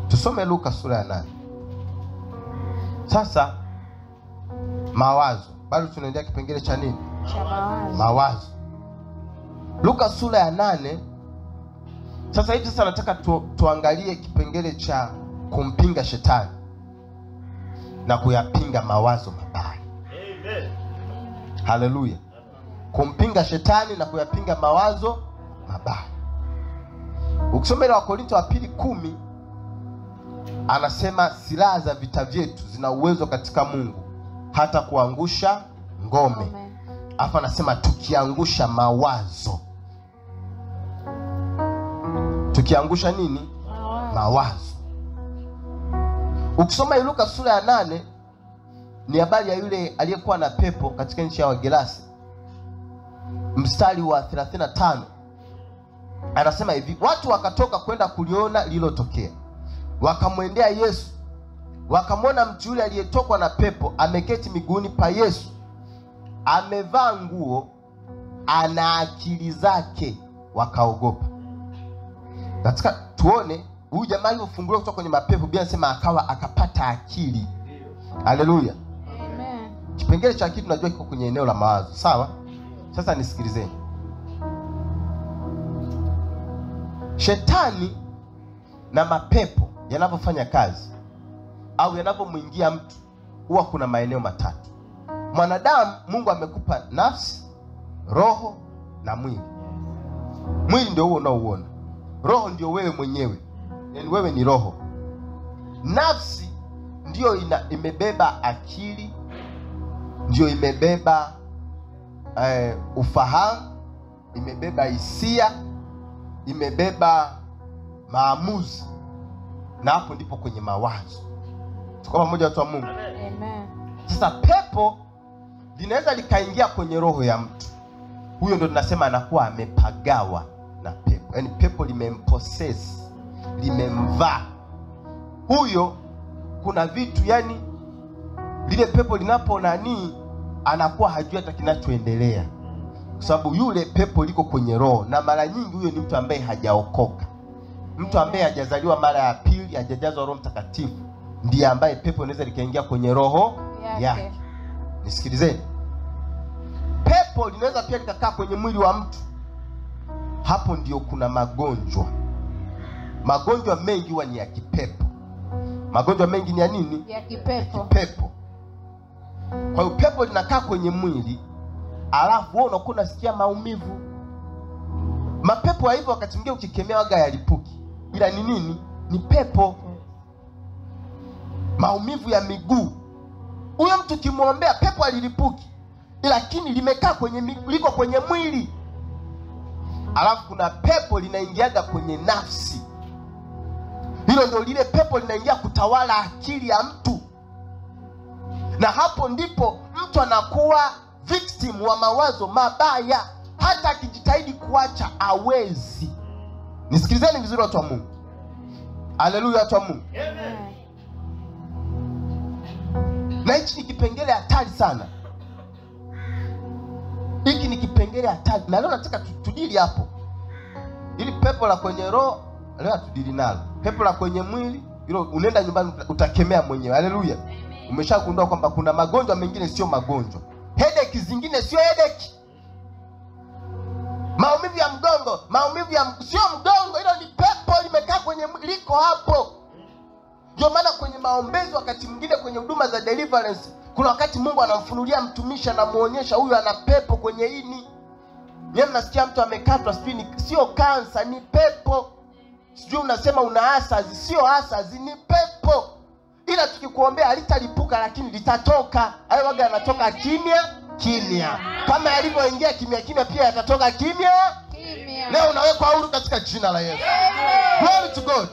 Tusome Luka sura ya 8. Sasa mawazo, bado tunaendelea kipengele cha nini? Cha Mawazo. Luka sura ya 8. Sasa hivi nataka tuangalie kipengele cha kumpinga shetani na kuyapinga mawazo mabaya. Amen. Haleluya. Kumpinga shetani na kuyapinga mawazo mabaya. Ukisoma ile Wakorintho wa 2:10 anasema silaha za vita vyetu zina uwezo katika Mungu hata kuangusha ngome. Hapa anasema tukiangusha mawazo. Tukiangusha nini? Mawazo. Ukisoma Luka sura ya 8 ni habari ya yule aliyekuwa na pepo katika nchi ya Wagerasi. Mstari wa 35 anasema hivi, watu wakatoka kwenda kuliona lililotokea. Wakamwendea Yesu, wakamwona mtu yule aliyetokwa na pepo ameketi miguuni pa Yesu, amevaa nguo, ana akili zake, wakaogopa. Nataka tuone huyu jamaa aliyofunguliwa kutoka kwenye mapepo, Biblia inasema akapata akili. Haleluya. Amen. Kipengele cha akili tunajua kiko kwenye eneo la mawazo, sawa? Sasa nisikilizeni. Shetani na mapepo yanapofanya kazi au yanapomwingia mtu, huwa kuna maeneo matatu. Mwanadamu, Mungu amekupa nafsi, roho na mwili. Mwili ndio huo unaouona. Roho ndio wewe mwenyewe. Yaani wewe ni roho. Nafsi ndio imebeba akili, ndio imebeba ufahamu, imebeba hisia, imebeba maamuzi, na hapo ndipo kwenye mawazo. Tuko pamoja watu wa Mungu? Amen. Sasa pepo linaweza likaingia kwenye roho ya mtu. Huyo ndio tunasema anakuwa amepagawa na pepo. Yaani pepo limempossess, limemvaa. Huyo kuna vitu, yani lile pepo linapo anakuwa hajui hata kinachoendelea. Kwa sababu yule pepo liko kwenye roho, na mara nyingi huyo ni mtu ambaye hajaokoka. Mtu ambaye hajazaliwa mara ya pili, hajajazwa Roho Mtakatifu, ndiye ambaye pepo inaweza likaingia kwenye roho yake. Nisikilizeni. Pepo linaweza pia likakaa kwenye mwili wa mtu. Hapo ndio kuna magonjwa. Magonjwa mengi huwa ni ya kipepo. Magonjwa mengi ni ya nini? Ya kipepo. Pepo. Kwa hiyo pepo linakaa kwenye mwili, alafu wewe unakuwa unasikia maumivu. Mapepo hivyo wakati mwingine ukikemea waga yalipuki. Ila ni nini? Ni pepo. Maumivu ya miguu. Huyo mtu kimwombea pepo alilipuki, lakini limekaa liko kwenye mwili. Alafu kuna pepo linaingiaga kwenye nafsi. Hilo ndio lile pepo linaingia kutawala akili ya mtu. Na hapo ndipo mtu anakuwa victim wa mawazo mabaya. Hata akijitahidi kuacha hawezi. Nisikilizeni vizuri watu wa Mungu. Haleluya watu wa Mungu. Amen. Na hichi ni kipengele hatari sana. Hiki ni kipengele hatari. Na leo nataka tudili hapo. Ili pepo la kwenye roho leo tudili nalo. Pepo la kwenye mwili hilo unaenda nyumbani utakemea mwenyewe. Haleluya. Umeshagundua kwamba kuna magonjwa mengine sio magonjwa. Headache zingine sio headache. Maumivu ya mgongo, sio mgongo, hilo ni pepo limekaa kwenye liko hapo. Ndio maana kwenye maombezi wakati mwingine kwenye huduma za deliverance, kuna wakati Mungu anamfunulia mtumishi na muonyesha huyu ana pepo kwenye ini. Yeye mnasikia mtu amekatwa, sio kansa, ni pepo. Sijui unasema una asazi, sio asazi, ni pepo. Ila tukikuombea halitalipuka, lakini litatoka. Hayo waga yanatoka kimya. Kama yalivyoingia kimya pia yatatoka kimya. Leo unawekwa huru katika jina la Yesu. Glory to God.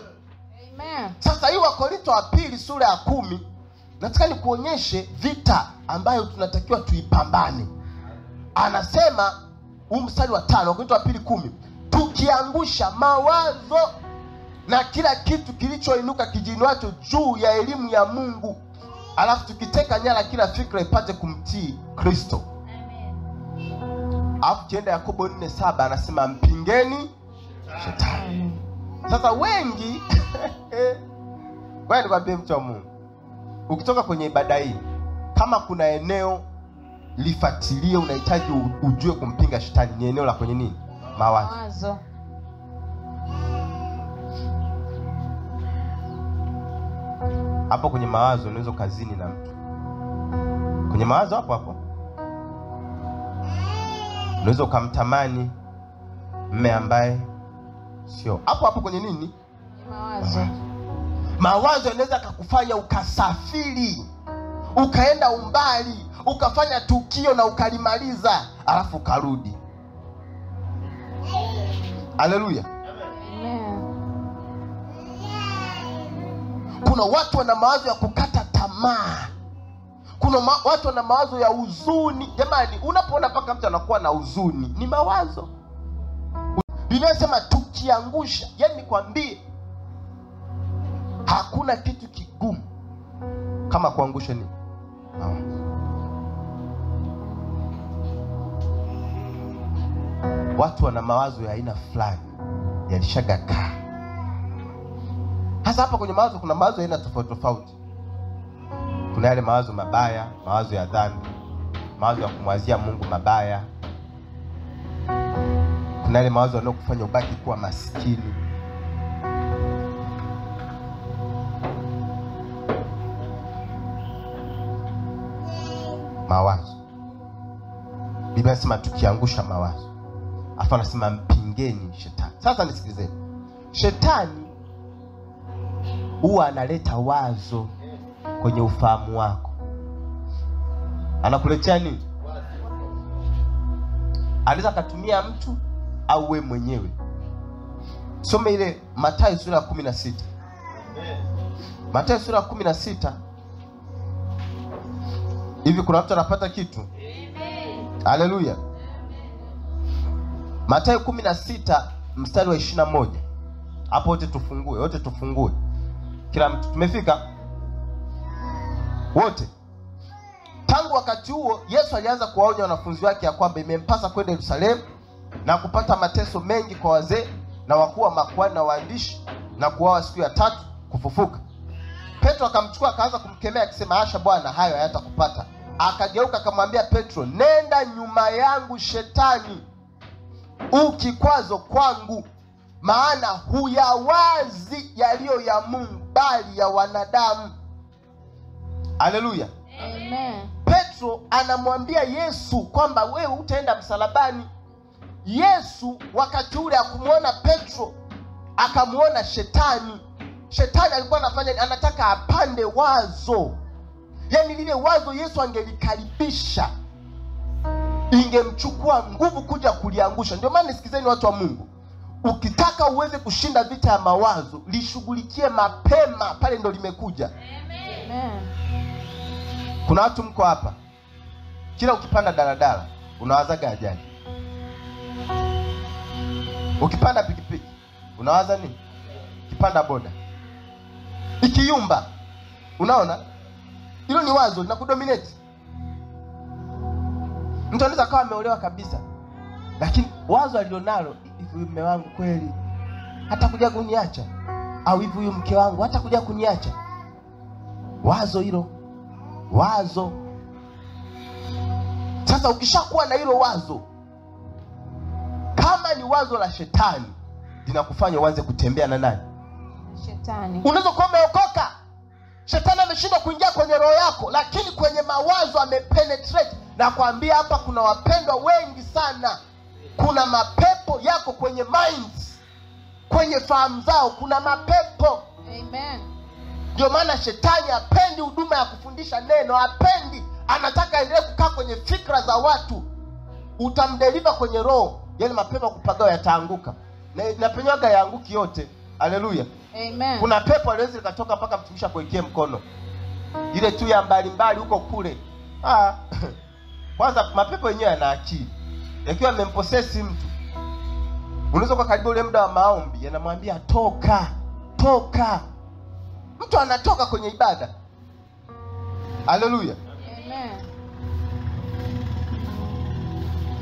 Amen. Sasa hii Wakorintho wa 2 sura ya 10 nataka nikuonyeshe vita ambayo tunatakiwa tuipambane. Anasema mstari wa 5, Wakorintho wa 2:10, tukiangusha mawazo na kila kitu kilichoinuka kijinuacho juu ya elimu ya Mungu, alafu tukiteka nyara kila fikra ipate kumtii Kristo. Alafu kienda Yakobo 4:7 anasema mpingeni shetani. Sasa wengi Ngoja nikwambie mtu wa Mungu, ukitoka kwenye ibada hii, kama kuna eneo lifuatilie, unahitaji ujue kumpinga shetani, ni eneo la kwenye nini? Mawazo. Hapo kwenye mawazo unaweza kazini na mtu. Kwenye mawazo hapo unaweza ukamtamani mme ambaye sio. Hapo kwenye nini? Mawazo. Mawazo yanaweza kukufanya ukasafiri, ukaenda umbali, ukafanya tukio na ukalimaliza, alafu ukarudi. Haleluya. Kuna watu wana mawazo ya kukata tamaa. Kuna watu wana mawazo ya huzuni. Jamani, unapoona paka mtu anakuwa na huzuni, ni mawazo. Ninasema tukiangusha, yani nikwambie, hakuna kitu kigumu kama kuangusha nini? Watu wana mawazo ya aina fulani yalishagakaa. Hasa hapa kwenye mawazo kuna mawazo ya aina tofauti tofauti. Kuna yale mawazo mabaya, mawazo ya dhambi, mawazo ya kumwazia Mungu mabaya. Kuna yale mawazo yanayokufanya ubaki kuwa maskini. Mawazo. Biblia inasema tukiangusha mawazo, afa anasema mpingeni shetani. Sasa nisikilizeni. Shetani huwa analeta wazo kwenye ufahamu wako. Anakuletea nini? Anaweza kutumia mtu au wewe mwenyewe. Soma ile Mathayo sura ya 16. Mathayo sura ya 16. Hivi kuna mtu anapata kitu? Haleluya. Mathayo 16 mstari wa 21. Hapo wote tufungue. Kila mtu tumefika? Wote. Tangu wakati huo Yesu alianza kuwaonya wanafunzi wake ya kwamba imempasa kwenda Yerusalemu na kupata mateso mengi kwa wazee na wakuu wa makuhani na waandishi, na kuuawa siku ya tatu kufufuka. Petro akamchukua akaanza kumkemea akisema, "Hasha Bwana, hayo hayatakupata." Akageuka akamwambia Petro, "Nenda nyuma yangu Shetani, ukikwazo kwangu, maana huyawazi yaliyo ya Mungu bali ya wanadamu." Haleluya. Amen. Petro anamwambia Yesu kwamba wewe utaenda msalabani. Yesu wakati ule akumuona Petro, akamuona shetani. Shetani alikuwa anataka apande wazo. Yaani lile wazo Yesu angelikaribisha, ingemchukua nguvu kuja kuliangusha. Ndio maana nisikizeni watu wa Mungu, ukitaka uweze kushinda vita ya mawazo, lishughulikie mapema, pale ndo limekuja. Amen. Kuna watu mko hapa, kila ukipanda daladala unawazaga ajali. Ukipanda pikipiki unawaza nini? Ukipanda boda ikiyumba, unaona hilo ni wazo linakudominate. Mtu anaweza kawa ameolewa kabisa, lakini wazo alilonalo, hivi huyu mume wangu kweli hata kuja kuniacha? Au hivi huyu mke wangu hata kuja kuniacha? Wazo hilo, wazo. Sasa ukishakuwa na hilo wazo, kama ni wazo la shetani, linakufanya uanze kutembea na nani? Shetani. Unaweza kuwa umeokoka, shetani ameshindwa kuingia kwenye roho yako, lakini kwenye mawazo amepenetrate. Na kuambia hapa kuna wapendwa wengi sana, kuna mapepo yako kwenye minds, kwenye fahamu zao kuna mapepo. Amen. Ndio maana shetani hapendi huduma ya kufundisha neno, hapendi. Anataka ile kukaa kwenye fikra za watu. Utamdeliver kwenye roho, yale mapepo kupagao yataanguka. Na penyaga yaanguki yote. Haleluya. Amen. Kuna pepo aliwezi likatoka mpaka mtumisha kuwekea mkono. Ile tu ya mbali mbali huko kule. Kwanza mapepo yenyewe yana akili. Yakiwa yamempossess mtu, unaweza kwa karibu ule muda wa maombi, yanamwambia toka, toka. Mtu anatoka kwenye ibada. Haleluya. Amen.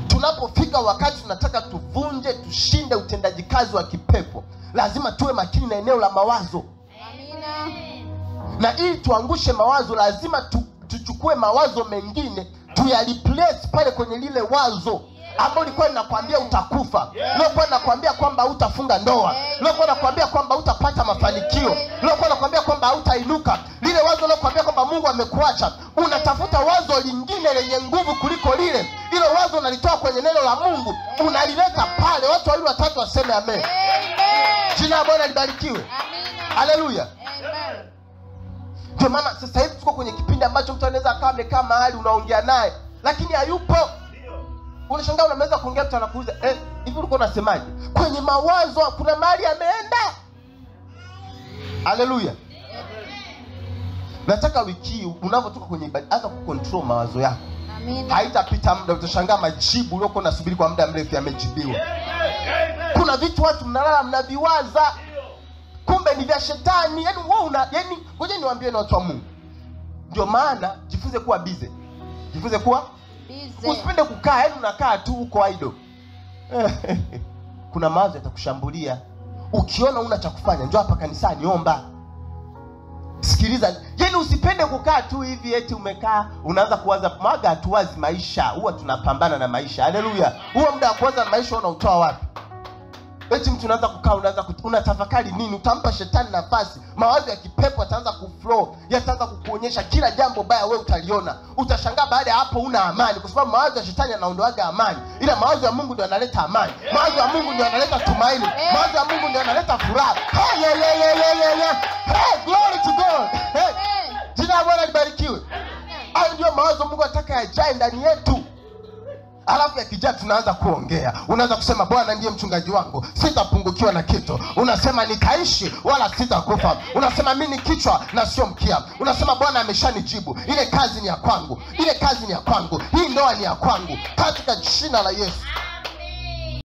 Tunapofika wakati tunataka tuvunje, tushinde utendaji kazi wa kipepo, lazima tuwe makini na eneo la mawazo. Amina. Na ili tuangushe mawazo lazima tuchukue mawazo mengine replace pale kwenye lile wazo ambalo lilikuwa linakwambia utakufa, lilikuwa linakwambia kwamba hutafunga ndoa, lilikuwa linakwambia kwamba hutapata mafanikio, lilikuwa linakwambia kwamba hautainuka. Lile wazo linakwambia kwamba Mungu amekuacha. Unatafuta wazo lingine lenye nguvu kuliko lile. Ile wazo unalitoa kwenye neno la Mungu, unalileta pale. Watu wawili watatu waseme amen. Jina la Bwana libarikiwe. Haleluya. Ndio maana sasa hivi tuko kwenye kipindi ambacho mtu anaweza akawa amekaa mahali unaongea naye lakini hayupo. Unashangaa unaweza kuongea mtu anakuuliza, hivi ulikuwa unasemaje? Kwenye mawazo kuna mahali ameenda. Haleluya. Nataka wiki unapotoka kwenye ibada hata kucontrol mawazo yako. Amina. Haitapita muda utashangaa majibu uliokuwa unasubiri kwa muda mrefu yamejibiwa. Kuna vitu watu mnalala mnaviwaza, kumbe ni vya shetani. Yaani wewe ngoja niwaambie na watu wa Mungu. Ndio maana jifunze kuwa busy. Jifunze kuwa busy. Usipende kukaa, yaani unakaa tu huko idle. Kuna mawazo yatakushambulia. Ukiona una cha kufanya, njoo hapa kanisani omba. Sikiliza, yaani usipende kukaa tu hivi eti umekaa unaanza kuwaza. Maga hatuwazi maisha, huwa tunapambana na maisha. Haleluya. Huo muda wa kuwaza maisha unautoa wapi? Eti mtu unaanza kukaa unatafakari nini? Utampa shetani nafasi. Mawazo ya kipepo yataanza kuflow, yataanza kukuonyesha kila jambo baya wewe utaliona. Utashangaa baada ya hapo una amani, kwa sababu mawazo ya shetani yanaondoaga amani. Ila mawazo ya Mungu ndio yanaleta amani. Mawazo ya Mungu ndio yanaleta tumaini. Mawazo ya Mungu ndio yanaleta furaha. Hey, glory to God. Hey. Jina la Bwana libarikiwe. Hayo ndio mawazo Mungu anataka yajae ndani yetu. Alafu yakijaa tunaanza kuongea. Unaanza kusema Bwana ndiye mchungaji wangu, sitapungukiwa na kitu. Unasema nitaishi wala sitakufa. Unasema mimi ni kichwa na sio mkia. Unasema Bwana ameshanijibu. Ile kazi ni ya kwangu. Ile kazi ni ya kwangu. Hii ndoa ni ya kwangu. Katika jina la Yesu.